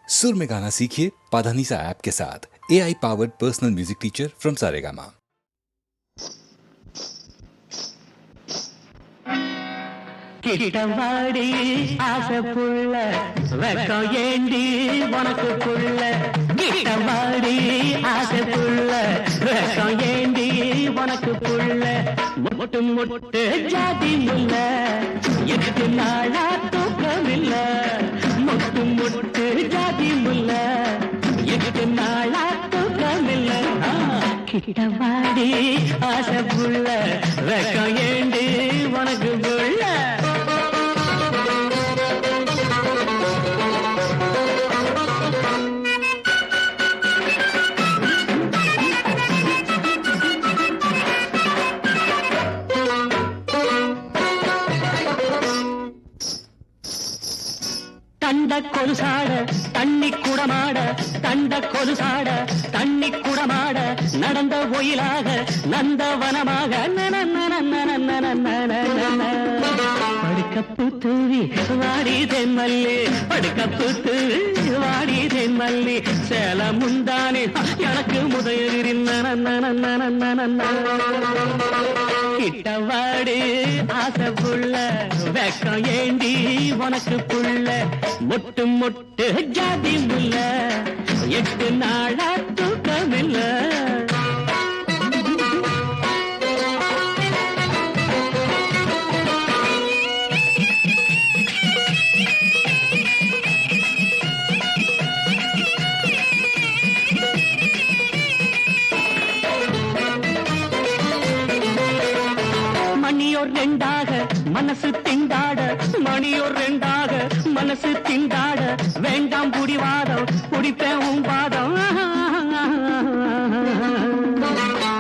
सुर में गाना सीखिए पाधानीसा ऐप के साथ AI powered personal music teacher from Saregama. கிட்டவாடி ஆசைப்புள்ள வெக்கம் ஏண்டி உனக்கு புள்ள கிட்டவாடி ஆசைப்புள்ள வெக்கம் ஏண்டி உனக்கு புள்ள முட்டு முட்டு ஜாதி முல்ல எட்டு நாளா தூக்கமில்ல முட்டு முட்டு ஜாதி முல்ல எட்டு நாளா தூக்கமில்ல கிட்டவாடி ஆசைப்புள்ள வெக்கம் ஏண்டி உனக்கு புள்ள தண்ட கொலுசாட தண்ணி குடமாட தண்ட கொலுசாட தண்ணி குடமாட நடந்த ஒயிலாக நந்தவனமாக படுக்கப்பு தூவி வாடி தென்மல்லி படுக்கப்பு தூவி வாடி தென்மல்லி சேல முந்தானே எனக்கு முதலில் கிட்டவாடி ஆசைப்புள்ள வெக்கம் ஏண்டி உனக்கு புள்ள முட்டு முட்டு ஜாதி முல்ல எட்டு நாளா தூக்கமில்ல மணியோர் ரெண்டாக மனசு திண்டாட மணியோர் ரெண்டாக மனசு திண்டாட வேண்டாம் குடிவாதம் குடிப்பேன் உன் வாதம்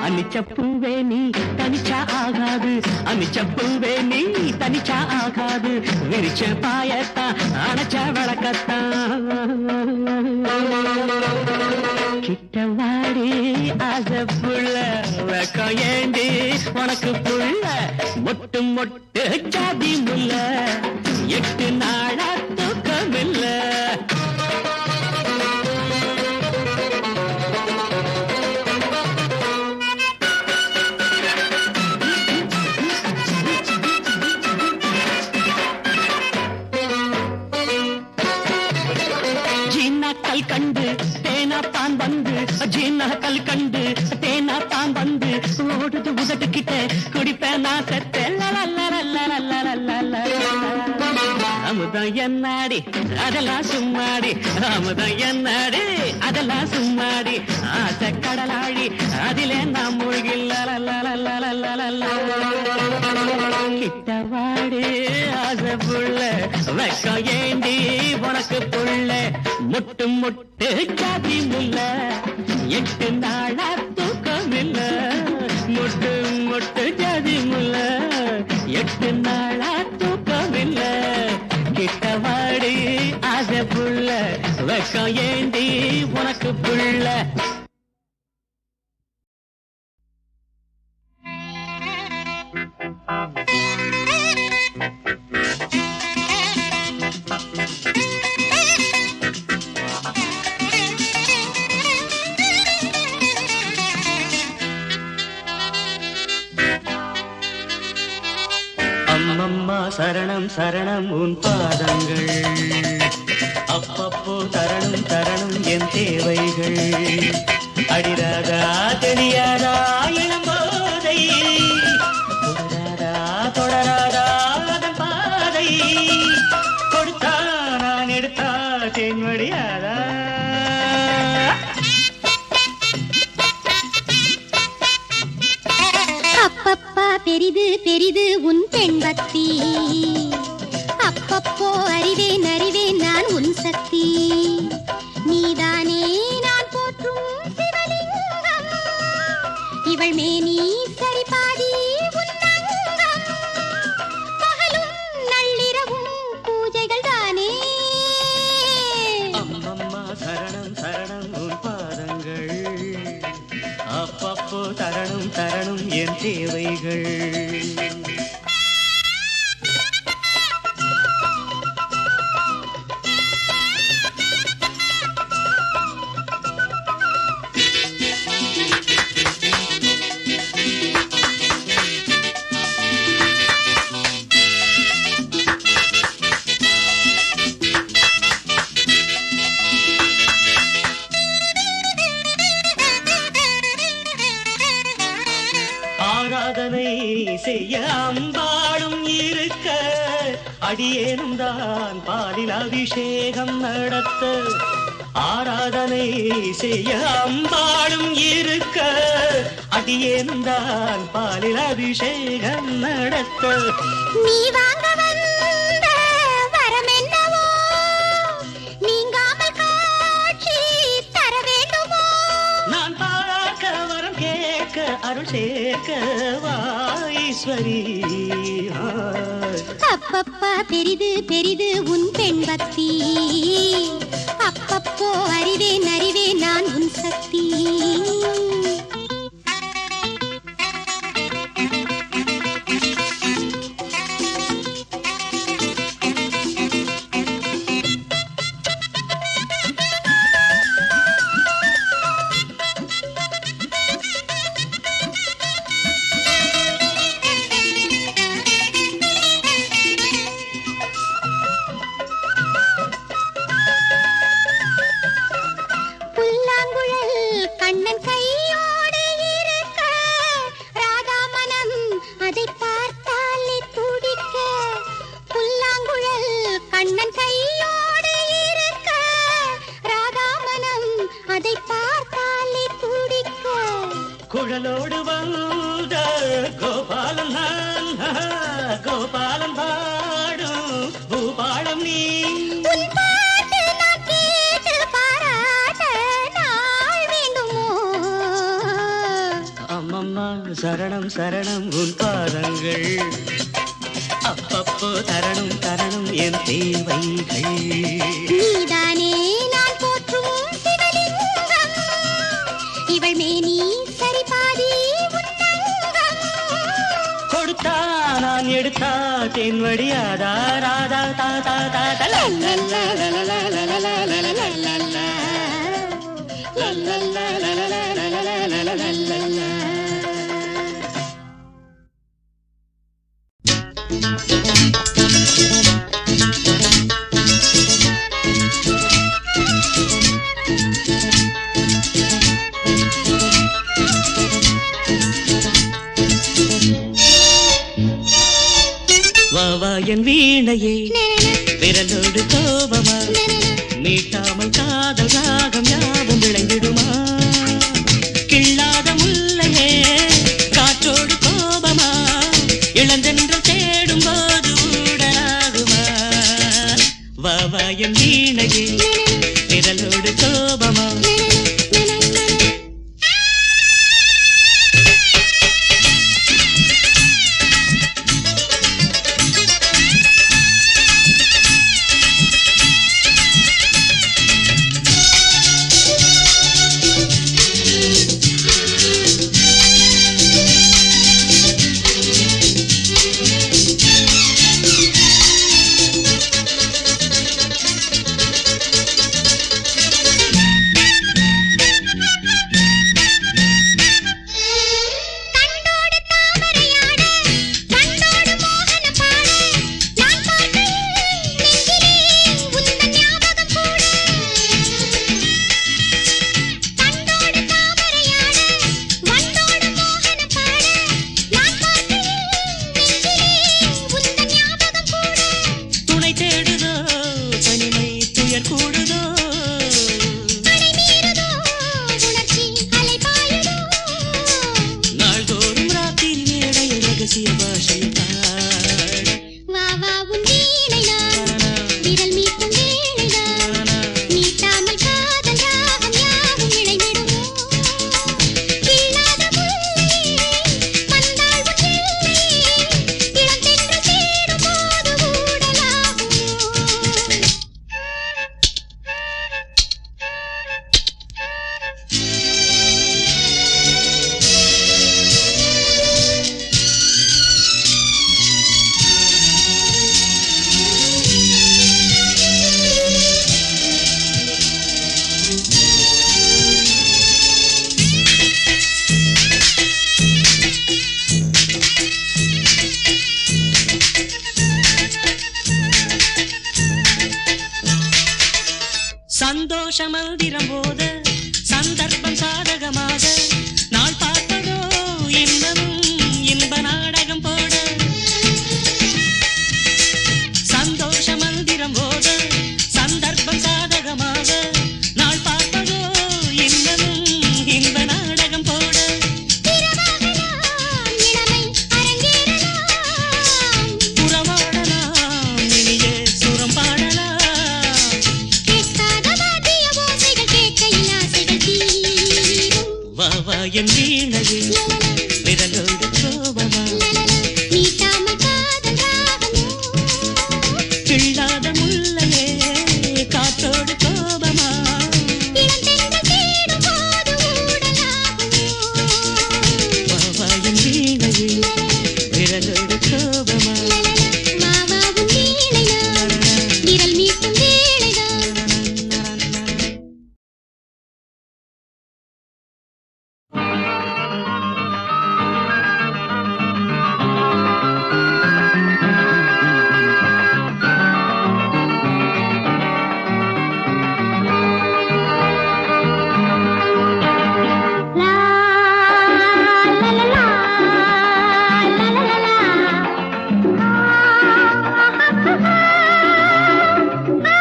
அனிச்சப்பூவே நீ தனிச்சா ஆகாது அனிச்சப்பூவே நீ தனிச்சா ஆகாது விரிச்ச பாயத்தான் அணைச்ச வழக்கத்தான் கிட்டவாடி ஆசைப்புள்ள வெக்கம் ஏண்டி உனக்கு புள்ள மொட்டு மொட்டு ஜாதி முல்ல எட்டு நாளா தூக்கமில்ல ஜீனாக்கள் கண்டு தேனாத்தான் வந்து ஜீனாக்கள் கண்டு தேனாத்தான் வந்து ஓடுது உதட்டுக்கிட்ட குடிப்பேன் நான் செத்தேன் அமுதம் என்னாடி அதெல்லாம் சும்மாடி அமுதம் என்னாடி அதெல்லாம் சும்மாடி ஆசை கடலாடி அதிலே நாம் மூழ்கில்ல கிட்டவாடி ஆசை புள்ள வெக்கம் ஏண்டி உனக்கு புள்ள முட்டு முட்டு ஜாதி முல்ல எட்டு நாளா தூக்கமில்ல முட்டு முட்டு ஜாதி முல்ல எட்டு நாளா தூக்கமில்ல கிட்டவாடி ஆசை புள்ள வெக்கம் ஏண்டி உனக்கு புள்ள அம்மம்மா சரணம் சரணம் உன் பாதங்கள் அப்பப்போ தரணும் தரணும் என் தேவைகள் அடிராதா தெரியாதா இளம்போதை தொடராதா தொடராதா அதன் பாதை கொடுத்தா நான் எடுத்தா தேன்மடியாதா அப்பப்பா பெரிது பெரிது உன் பெண் பக்தி அப்பப்போ அறிவேன் அறிவேன் நான் உன் சக்தி நீதானே நான் போற்றும் சிவலிங்கம் இவள் மேனி சரிபாதி உன்னங்கம் பகலும் நள்ளிரவும் பூஜைகள் தானே அம்மம்மா சரணம் சரணம் உன் பாதங்கள் அப்பப்போ தரணும் தரணும் என் தேவைகள் அடியேனும் தான் பாலில் அபிஷேகம் நடத்த ஆராதனை செய்ய அம்பாளும் இருக்க அடியேனும் தான் பாலில் அபிஷேகம் நடத்த நீ வாங்க வந்த வரம் என்னவோ நீங்காமல் காட்சி தர வேண்டுமோ நான் பார்க்க வரம் கேட்க அருள் சேர்க்க வாஈஸ்வரி அப்பப்பா பெரிது பெரிது உன் பெண் பக்தி அப்பப்போ அறிவேன் அறிவேன் நான் உன் சக்தி குழலோடு வந்த கோபாலன் நான் கோபாலன் பாடும் பூபாலம் நீ அம்மம்மா சரணம் சரணம் உன் பாதங்கள் அப்பப்போ தரணும் தரணும் என் தேவைகள் நீதானே நான் போற்றும் சிவலிங்கம் இவள் மேனி சரிபாதி கொடுத்தா நான் எடுத்தா தென் வடியாதா ராதா தாதா தாதா வாவா என் வீணையே விரலோடு கோபமா மீட்டாமல் காதல் ராகம் யாவும் விளைந்திடுமா கிள்ளாத முல்லையே காற்றோடு கோபமா இளந்தென்று தேடும் போது ஊடலாகுமா வாவா என் வீணையே விரலோடு கோபமா சந்தோஷ மந்திரம் போத சந்தர்ப்பம் சாதகமாக நாள் பார்ப்பதோ இன்னமும் இன்ப நாடகம் போட என் வீணையே விரலோடு கோபமா நீட்டாமல் காதல் ராகமோ கிள்ளாத முல்லையே காற்றோடு கோபமா இளந்தென்றல் தேடும் போது ஊடலாகுமோ வாவா என் வீணையே விரலோடு கோபமா மாமாவும் வீணைதான் விரல் மீட்டும் வேளைதான் லா லா லா லா லா லா லா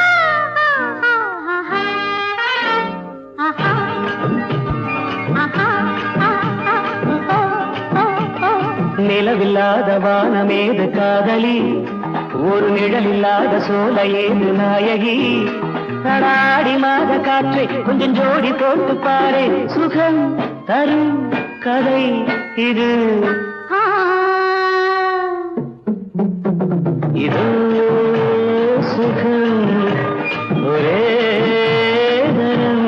நிலவில்லாத வானமேது காதலி ஒரு நிழலில்லாத சோலையேது நாயகி தடாடி மாத காற்றை கொஞ்சம் ஜோடி போட்டு பாரு சுகம் தரும் கதை இது இது சுகம் ஒரே தரம்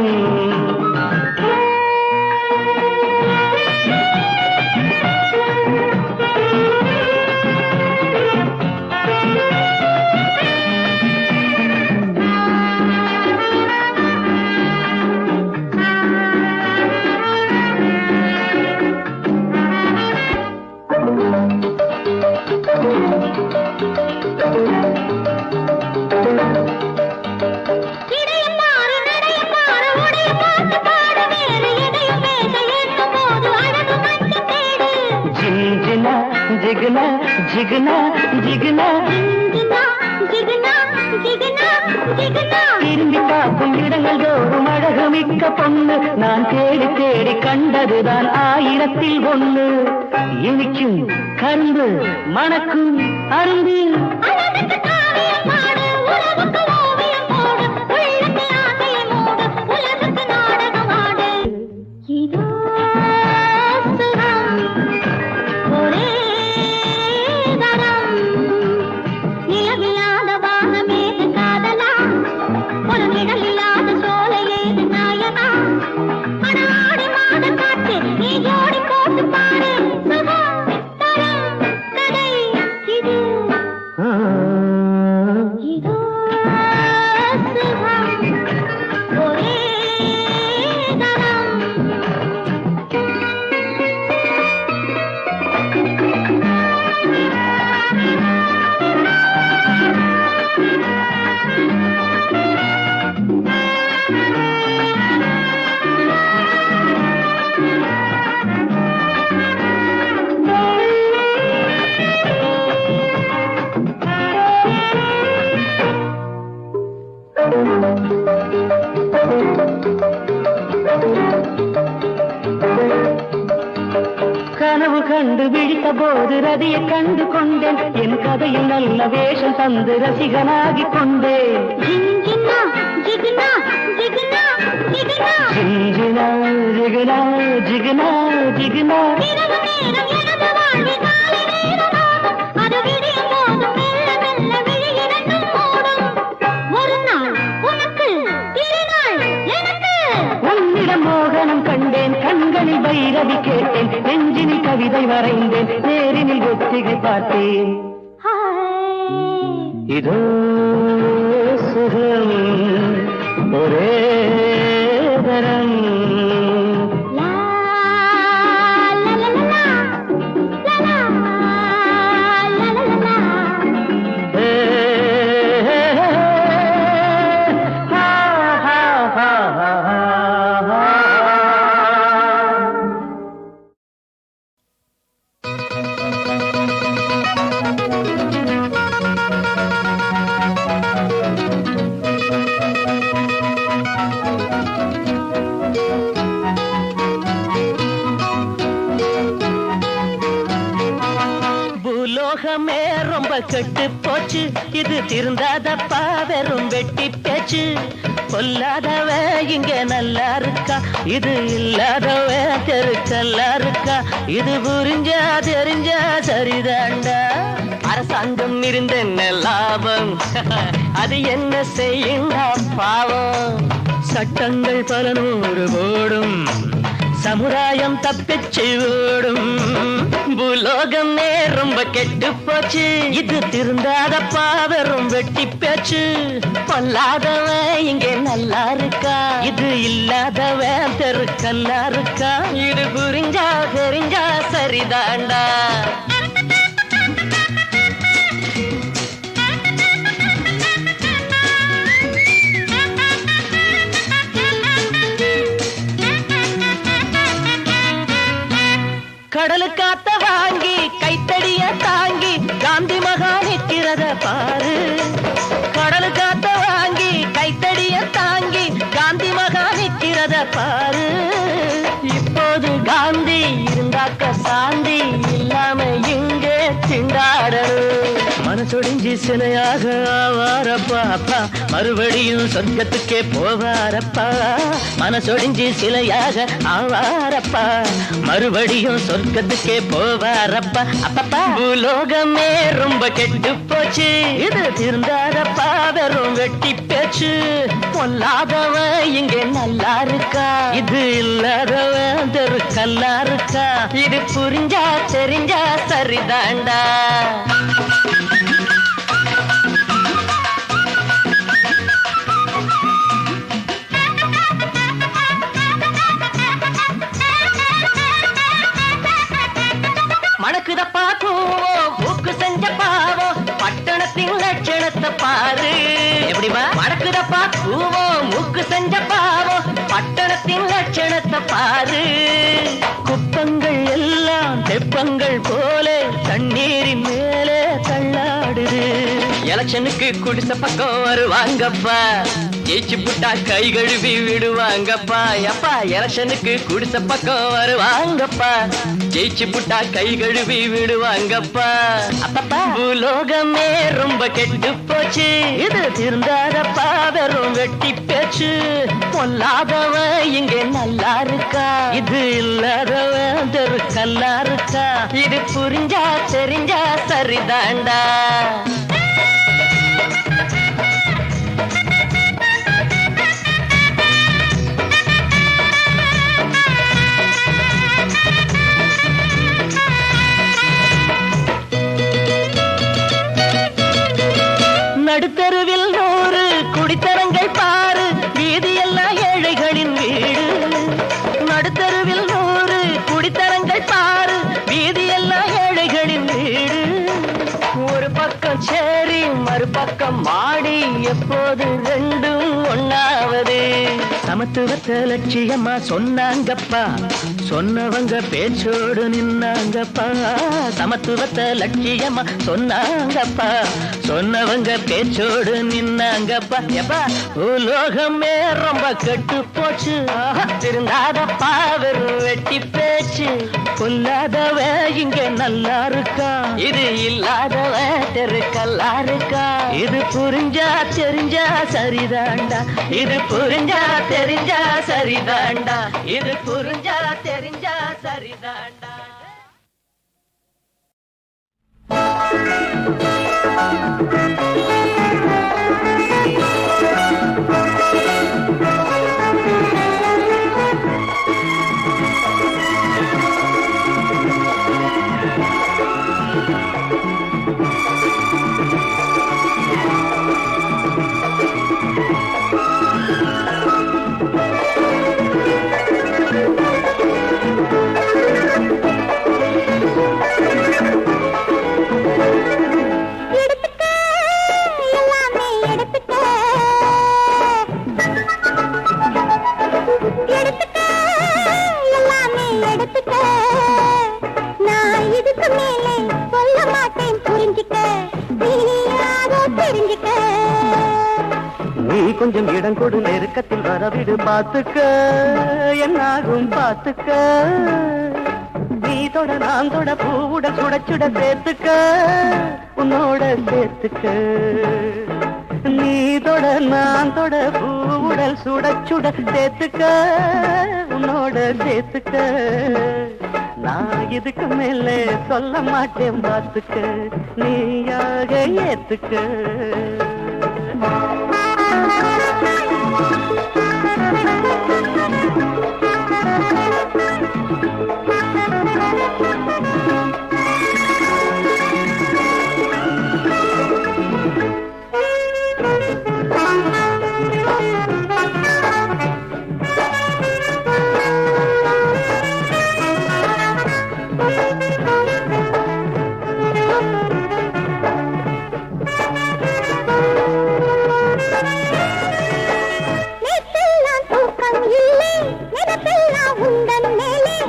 இடையம் மாறு நடையம் மாறு உடைய பாட்டு பாடு வேறு எதையும் பேச எண்ணும் போது அழகு மஞ்சள் தேடு ஜின்னா ஜிகனா ஜிகனா ஜிகனா ஜிகினா ஜிகினா ஜிகினா ஜிகினா திரும்பி பார்க்கும் இடங்கள் தோறும் அழகு மிக்க பொண்ணு நான் தேடி தேடி கண்டதுதான் ஆயிரத்தில் ஒண்ணு இனிக்கும் கரும்பு மணக்கும் அரும்பு அழகுக்கு காவியம் பாடு உறவுக்கு ஓவியம் போடு உள்ளத்தை ஆசையை மூடு உலகுக்கு நாடகம் ஆடு இதோ சுகம் ஒரே தரம் நிலவில்லாத வானமேது காதலா ஒரு நிழல் இல்லாத சோலை ஏது நாயகா அடாடி மாத காற்று நீ ஜோடி போட்டு பாரு சுகம் தரம் கதை இது இதோ சுகம் ஒரே தரம் கனவு கண்டு விழித்த போது ரதியை கண்டு கொண்டேன் என் கதையில் நல்ல வேஷம் தந்து ரசிகனாகி கொண்டேன் ஜிங்கினா ஜிகினா ஜிகினா ஜிகினா ஜிஞ்சினா ஜிகனா ஜிகனா ஜிகனா இரவு நேரம் எனது வாழ்வில் காலை நேரமாகும் அது விடியும் போதும் மெல்ல மெல்ல விழி இரண்டும் மூடும் ஒரு நாள் உனக்கு திருநாள் எனக்கு உன்னிடம் மோகனம் கண்டேன் கண்களில் வைரவி கேட்டேன் நெஞ்சினில் கவிதை வரைந்தேன் நேரினில் ஒத்திகை பார்த்தேன் இதோ சுகம் ஒரே தரம் லா லா லா லா லா லா லா லா லா ஏ, ஹா, ஹா, ஹா, ஹா, ஹா. ரொம்ப கெட்டு போச்சு இது திருந்தாதப்பா வெறும் வெட்டி பேச்சு பொல்லாதவ இங்க நல்லா இருக்கா இது இல்லாதவ தெருக்கல்லா இருக்கா இது புரிஞ்சா தெரிஞ்சா சரிதாண்டா அரசாங்கம் இருந்த என்ன லாபம் அது என்ன செய்யுண்டா பாவம் சட்டங்கள் பல நூறு போடும் சமுதாயம் தப்பிச்சு ஓடும் பூலோகமே ரொம்ப கெட்டு போச்சு இது திருந்தாதப்பா வெறும் வெட்டி பேச்சு பொல்லாதவன் இங்கே நல்லா இருக்கா இது இல்லாதவன் தெருக்கல்லா இருக்கா இது புரிஞ்சா தெரிஞ்சா சரிதாண்டா கடலு காத்த வாங்கி கைத்தடிய தாங்கி காந்தி மகா நிற்கிறத பாரு கடலு காத்த வாங்கி கைத்தடிய தாங்கி காந்தி மகா நிற்கிறத பாரு இப்போது காந்தி இருந்தாக்க சாந்தி இல்லாம இங்கே திண்டாடணும் மனசொடிஞ்சி சிலையாக ஆவாரப்பா அப்பா மறுபடியும் சொர்க்கத்துக்கே போவாரப்பா மனசொடிஞ்சி சிலையாக ஆவாரப்பா மறுபடியும் சொர்க்கத்துக்கே போவாரப்பா அப்பப்பா பூலோகமே ரொம்ப கெட்டு போச்சு இது திருந்தாதப்பா வெறும் வெட்டி பேச்சு பொல்லாதவன் இங்கே நல்லா இருக்கா இது இல்லாதவன் தெருக்கல்லா இருக்கா இது புரிஞ்சா தெரிஞ்சா சரிதாண்டா மணக்குதப்பா கூவோம் ஊக்கு செஞ்ச பாவம் பட்டணத்தின் லட்சணத்தை பாரு எப்படிமா மணக்குதப்பா கூவோம் மூக்கு செஞ்ச பாவம் பட்டணத்தின் லட்சணத்தை பாரு குப்பங்கள் எல்லாம் தெப்பங்கள் போல தண்ணீரின் மேலே தள்ளாடுது எலெக்ஷனுக்கு குடிச பக்கம் வருவாங்கப்பா ஜெயிச்சு புட்டா கை கழுவி விடுவாங்கப்பா எப்பா எலெக்ஷனுக்கு குடிச பக்கம் வருவாங்கப்பா ஜெயிச்சு புட்டா கை கழுவி விடுவாங்கப்பா அப்பப்பா பூலோகமே ரொம்ப கெட்டு போச்சு இது திருந்தாதப்பா வெறும் வெட்டி பேச்சு பொல்லாதவன் இங்கே நல்லா இருக்கா இது இல்லாதவன் தெருக்கல்லா இருக்கா இது புரிஞ்சா தெரிஞ்சா சரிதாண்டா நடுத்தருவில் 100 குடித்தரங்கள் பாரு வீதியெல்லாம் ஏழைகளின் வீடு நடுத்தருவில் 100 குடித்தரங்கள் பாரு வீதியெல்லாம் ஏழைகளின் வீடு ஒரு பக்கம் சேரி மறுபக்கம் மாடி எப்போது ரெண்டும் ஒண்ணாவது சமத்துவத்தை லட்சியமா சொன்னாங்கப்பா சொன்னவங்க பேச்சோடு நின்னாங்கப்பா சமத்துவத்தை லட்சியமா சொன்னாங்கப்பா சொன்னவங்க பேச்சோடு நின்னாங்கப்பா எப்பா உலோகமே ரொம்ப கெட்டு போச்சு திருந்தாதப்பா வெறும் வெட்டி பேச்சு பொல்லாதவ இங்க நல்லா இருக்கா இது இல்லாதவ தெருக்கல்லா இருக்கா இது புரிஞ்சா தெரிஞ்சா சரிதாண்டா இது புரிஞ்சா தெரிஞ்சா சரிதாண்டா இது புரிஞ்சா தெரிஞ்சா சரிதாண்டா கொஞ்சம் இடம் கொடு நெருக்கத்தில் வரவிடு பார்த்துக்க என்னாகும் பார்த்துக்க நீ தொட நான் தொட பூவுட சுட சுட சேர்த்துக்க உன்னோட சேர்த்துக்க நீ தொட நான் தொட பூவுடல் சுட சுட சேர்த்துக்க உன்னோட சேர்த்துக்க நான் இதுக்கு மேல சொல்ல மாட்டேன் பார்த்துக்க நீயாக ஏத்துக்க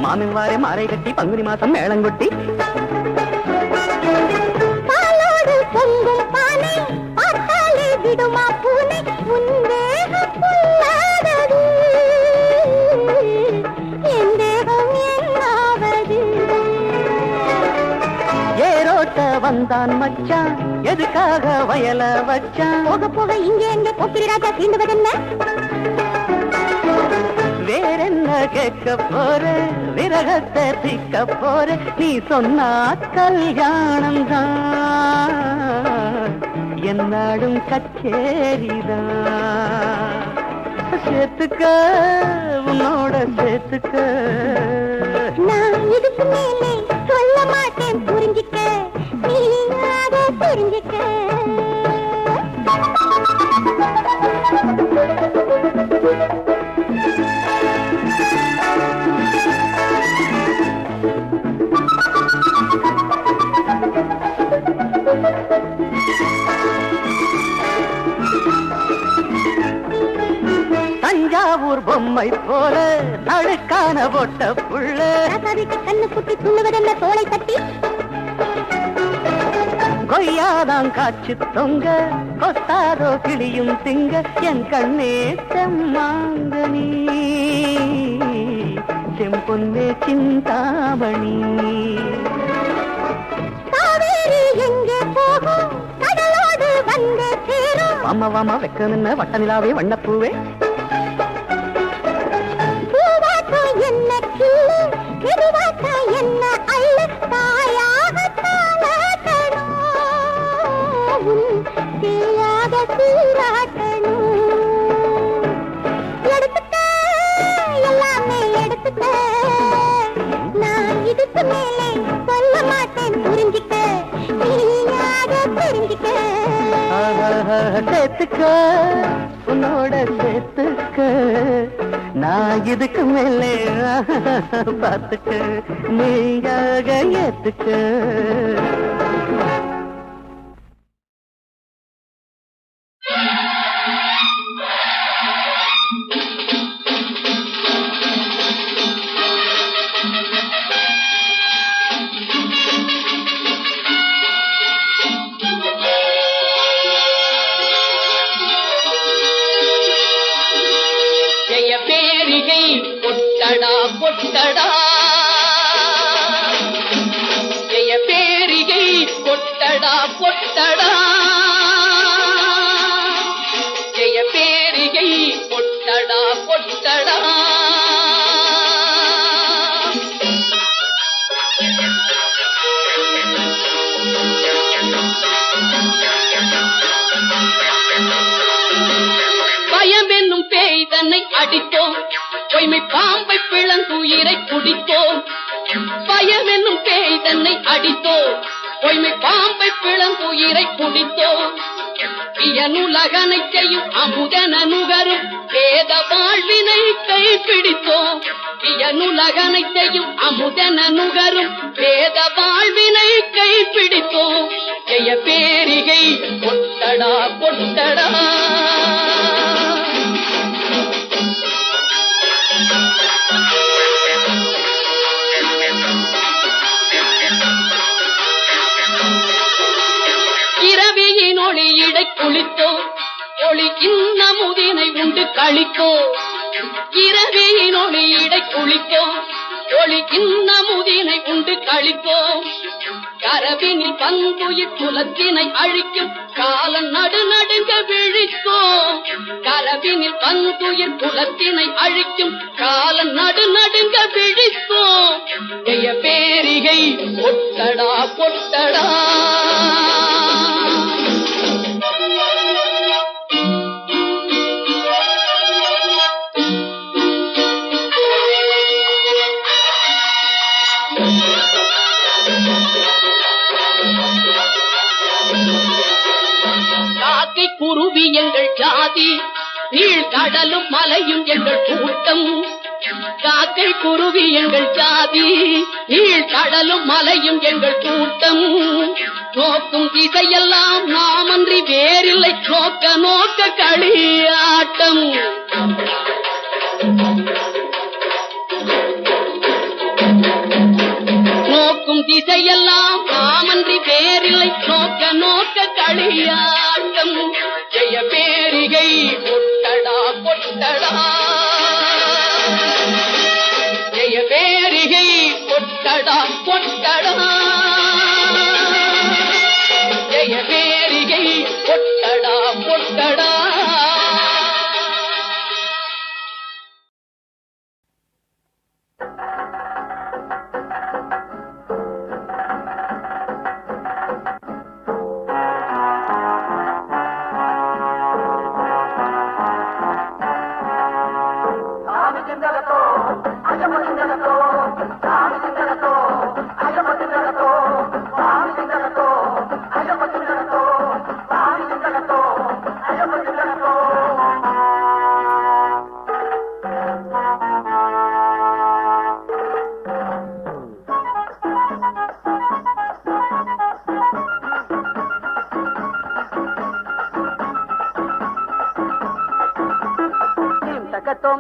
மாமின் வாரே மாறை கட்டி பங்குனி மாசம் மேளங்கொட்டி பாலோடு பொங்கும் பானை பார்த்தாலே விடுமா பூனை உந்தேக புல்லாதது என் தேகம் என்னாவது ஏரோட்ட வந்தான் மச்சான் எதுக்காக வயல வச்சான் போக போக இங்கே எங்கே போக்கிரி ராஜா தீண்டுவதென்ன வேறென்ன கேட்க போற விரகத்தை திக்க போற நீ சொன்னா கல்யாணம் தான் என்னாடும் கச்சேரிதான் சேர்த்துக்க உன்னோட சேர்த்துக்க நான் இதுக்கு மேலே சொல்ல மாட்டேன் புரிஞ்சிக்க நீயாக புரிஞ்சிக்க தஞ்சாவூர் பொம்மை போல நடுக்கான போட்ட புள்ள ராசாவிக்கு கண்ணு குட்டி துண்ணுவதென்ன தோளை தட்டி கொய்யாதான் காய்ச்சி தொங்க கொத்தாதோ கிளியும் திங்க என் கண்ணே செம்மாங்கனி செம்பொன்னே சிந்தாமணி காவேரி எங்கே போகும் கடலோடு வந்து சேரும் வாம வாமா வெக்கமென்ன வட்ட நிலாவே வண்ணப்பூவே பூவாட்டம் என்ன கிள்ளு மெதுவாட்டம் என்ன அள்ளு தாயாக தாளாட்டணும் தீயாக சீராட்டணும் எடுத்துக்க எல்லாமே எடுத்துக்க நான் இதுக்கு மேலே சொல்ல மாட்டேன் புரிஞ்சிக்க நீயாக தெரிஞ்சிக்க சேர்த்துக்க உன்னோட சேர்த்துக்க நான் இதுக்கு மேலே பார்த்துக்க நீயாக ஏத்துக்க ஜெய பேரிகை பொட்டடா பொட்டடா ஜெய பேரிகை பொட்டடா பொட்டடா ஜெய பேரிகை பொட்டடா பொட்டடா பயம் என்னும் பேய் தன்னை அடித்தோம் பொய்மை பாம்பை பிளந்துயிரை குடித்தோம் பயம் என்னும் பேய் தன்னை அடித்தோம் பொய்மை பாம்பை பிளந்துயிரை குடித்தோம் பியனுலகனை செய்யும் அமுதன நுகரும் வேத வாழ்வினை கைப்பிடித்தோம் பியனுலகனை செய்யும் அமுதன நுகரும் வேத வாழ்வினை கைப்பிடித்தோம் ஜெய பேரிகை பொட்டடா பொட்டடா இரவியின் ஒளியிடை குளித்தோம் ஒளி இன்னமுதினை உண்டு கழித்தோம் இரவியின் ஒளியிடை குளித்தோம் ஒளி இன்னமுதினை உண்டு கழிப்போம். கரவினில் பந்துயிர் குலத்தினை அழிக்கும் காலம் நடுநடுங்க விழித்தோம். கரவினில் பந்துயிர் குலத்தினை அழிக்கும் காலம் நடுநடுங்க விழித்தோம். ஜெய பேரிகை பொட்டடா பொட்டடா. காக்கை குருவி எங்கள் ஜாதி, நீள் கடலும் மலையும் எங்கள் கூட்டம். காக்கை குருவி எங்கள் ஜாதி, நீள் கடலும் மலையும் எங்கள் கூட்டம். நோக்கும் திசையெல்லாம் நாமன்றி வேறில்லை, நோக்க நோக்க களியாட்டம். நோக்கும் திசையெல்லாம் நாமன்றி வேறில்லை, நோக்க நோக்க களியாட்டம். ஜெய பேரிகை பொட்டடா பொட்டடா. ஜெய பேரிகை பொட்டடா பொட்டடா. ஜெய பேரிகை பொட்டடா பொட்டடா.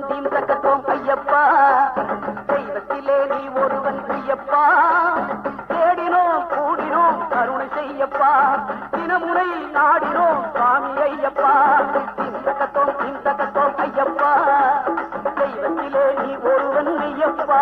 தீம் தக்கத்தோம் ஐயப்பா, தெய்வத்திலே நீ ஒருவன் ஐயப்பா. தேடினோம் கூடினோம் கருணை செய்யப்பா, தினமுறை நாடினோம் சுவாமி ஐயப்பா. தீம் தக்கத்தோம் ஐயப்பா, தெய்வத்திலே நீ ஒருவன் ஐயப்பா.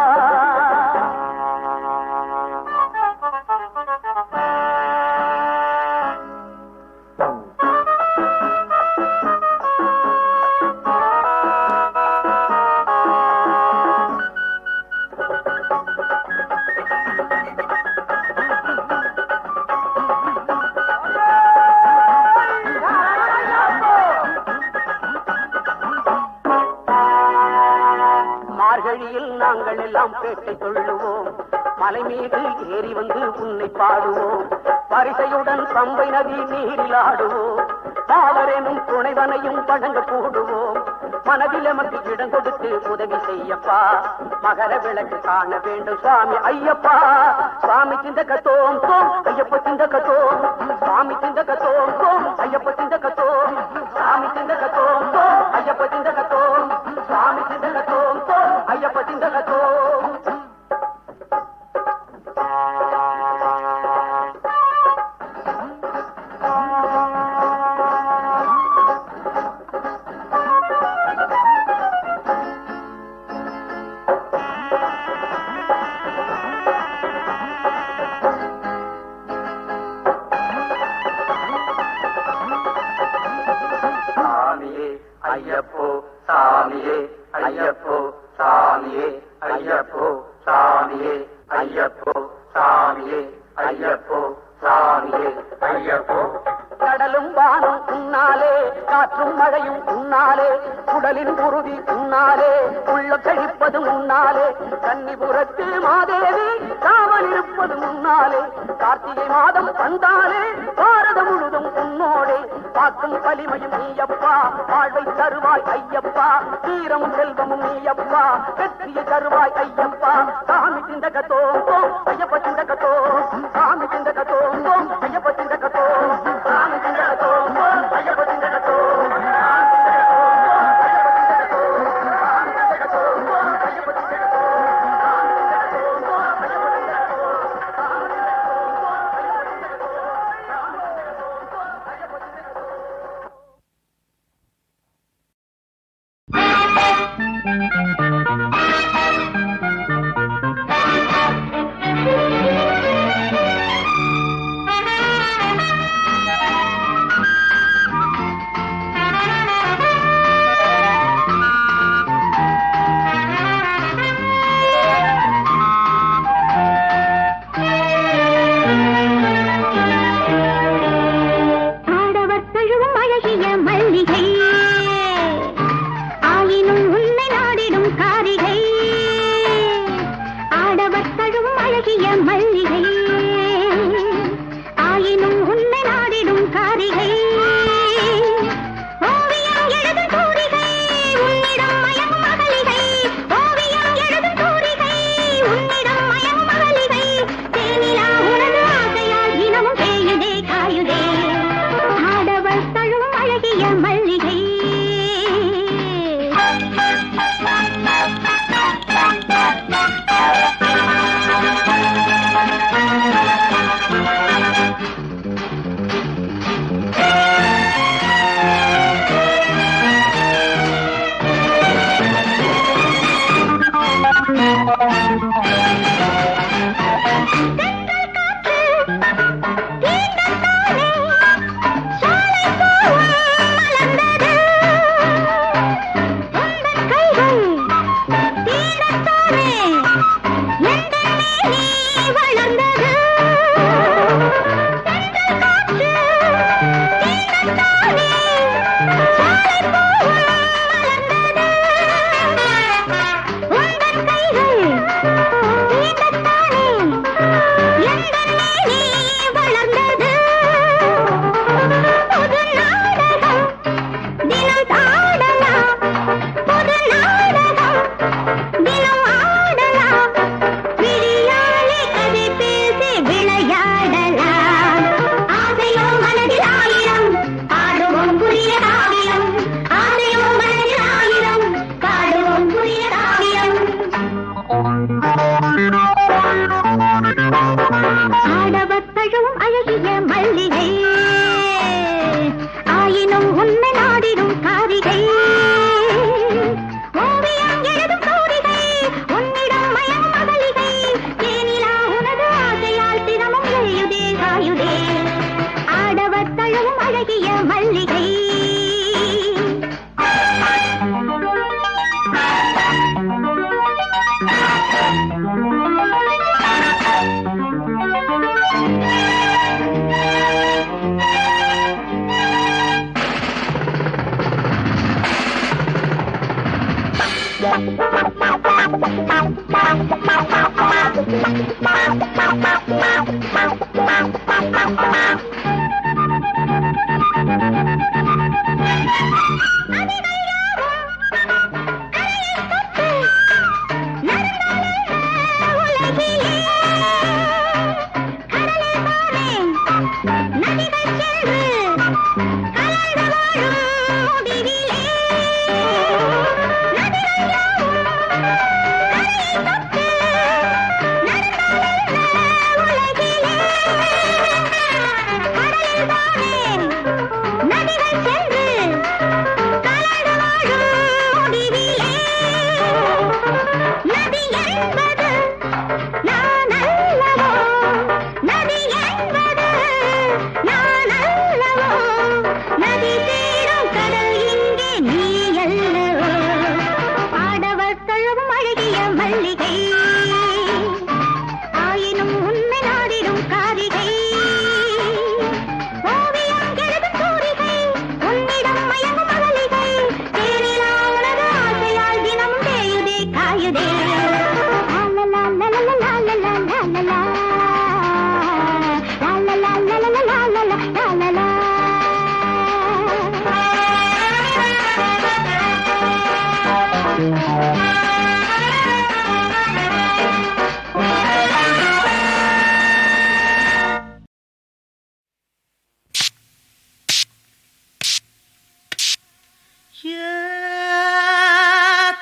நாங்கள் எல்லாம் பேட்டை சொல்லுவோம், மலை மீது ஏறி வந்து உன்னை பாடுவோம். பரிசையுடன் பம்பை நதி நீரில் ஆடுவோம், பாவரேனும் துணைவனையும் வழங்க போடுவோம். மனதில் எமக்கு இடம் கொடுத்து உதவி செய்யப்பா, மகர விளக்கு காண வேண்டும் சுவாமி ஐயப்பா. சுவாமி சிந்தகத்தோம் தோம் ஐயப்ப சிந்தகத்தோம், சுவாமி சிந்தகத்தோம் தோம் ஐயப்ப சிந்தகத்தோம், சுவாமி சிந்தகத்தோம் தோம் ஐயப்ப சிந்தகத்தோம், சுவாமி சிந்தகத்தோம் தோம் ஐயப்ப சிந்தகத்தோம். ஐயப்போ சாமியே ஐயப்போ சாமியே ஐயப்போ சாமியே ஐயப்போ சாமியே ஐயப்போ சாமியே ஐயப்போ. கடலும் வானம் உன்னாலே, காற்றும் மழையும் உன்னாலே, உடலின் உறுதி உன்னாலே, உள்ள கழிப்பது உன்னாலே, கன்னிபுரத்து மாதேவி காவல் இருப்பது உன்னாலே. கார்த்திகை மாதம் வந்தாலே பாரதம் முழுதும் உன்னோடே, பாக்கும் வலிமையும் நீயப்பா, வாழ்வை தருவாய் ஐயப்பா, தீரமும் செல்வமும் நீயப்பா, வெற்றியை தருவாய் ஐயப்பா. சாமி சிந்தகத்தோம் தோம் ஐயப்ப சிந்தகத்தோம், சாமி சிந்தகத்தோம் தோம் ஐயப்ப சிந்தகத்தோம், சாமி சிந்தகத்தோம் தோம் ஐயப்ப சிந்தகத்தோம்,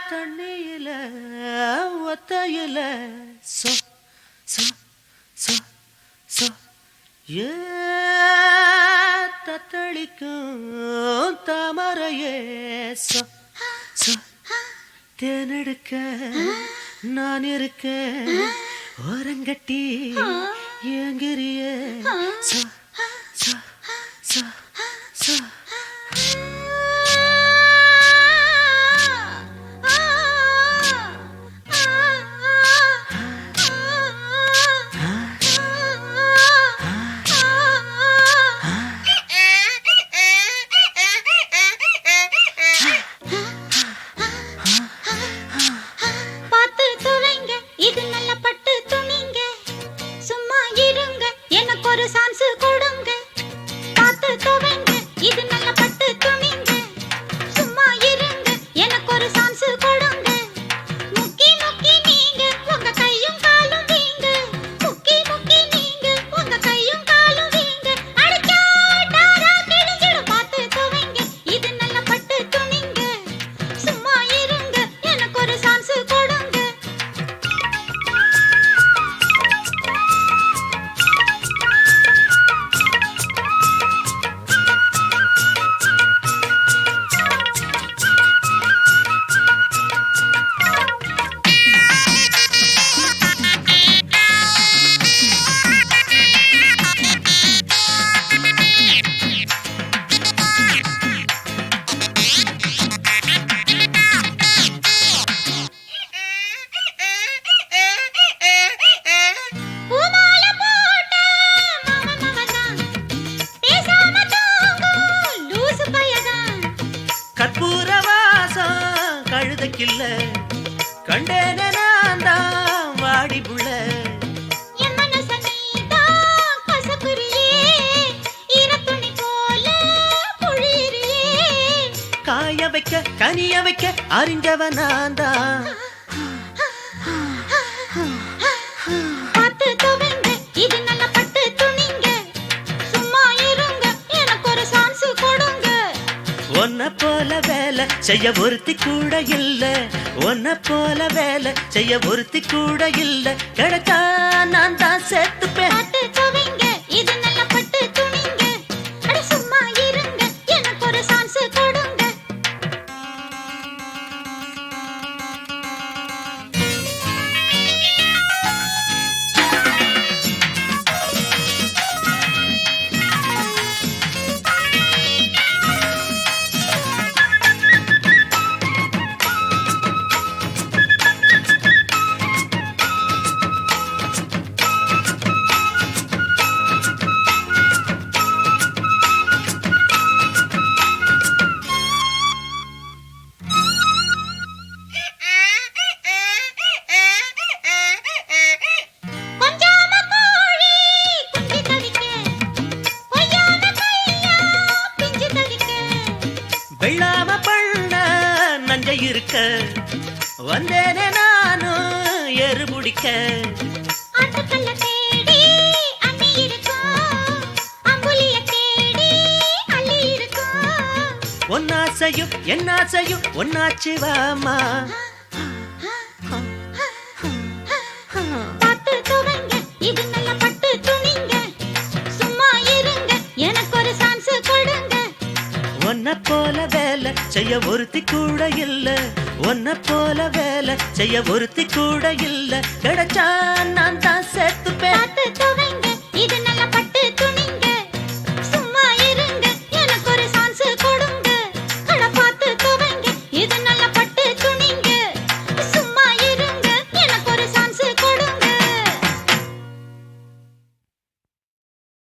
தண்ணியில ஒத்தையில சொ சொ சொ சொ தத்தளிக்கும் தாமரையே சொ சொ தேனெடுக்க நான் இருக்க ஓரங்கட்டி ஏங்கிறிய சொ சொ சொ சொ சான்ஸ் கொடுங்க, பார்த்து துவங்க இது கண்டேனே நான் தான் வாடி புள்ள. என் மனச நீதான் கசக்குறியே, ஈரத்துணி போல பொழியிறியே. காய வைக்க கனிய வைக்க அறிஞ்சவன் நான் தான். பார்த்து துவங்க, இது நல்ல பட்டு துணிங்க. சும்மா இருங்க, எனக்கு ஒரு சான்ஸ் கொடுங்க. உன்னை போல வேலை செய்ய ஒருத்தி கூட இல்ல. உன்னை போல வேலை செய்ய ஒருத்தி கூட இல்ல. கிடைச்சா நான் தான் சேர்த்துப்பேன். பார்த்து துவங்க, இது நல்ல பட்டு துணிங்க. அட சும்மா இருங்க, எனக்கு ஒரு சான்ஸ் கொடுங்க. கொஞ்சாம கோழி குஞ்சு தவிக்க, கொய்யாம கையா பிஞ்சு தவிக்க. வெள்ளாம பண்ண நஞ்ச இருக்க வந்தேனே நானும் எரு முடிக்க. ஆட்டுக்கல்ல தேடி அண்ணி இருக்கும், அம்புலிய தேடி அள்ளி இருக்கும். ஒன்னாசையும் என்னாசையும் ஒன்னாச்சு வாமா. பார்த்து துவங்க, இது நல்ல பட்டு துணிங்க. சும்மா இருங்க, எனக்கு ஒரு சான்ஸ் கொடுங்க. உன்னை போல வேலை செய்ய ஒருத்தி கூட இல்ல. உன்னை போல வேலை செய்ய ஒருத்தி கூட இல்ல. கிடைச்சா நான் தான்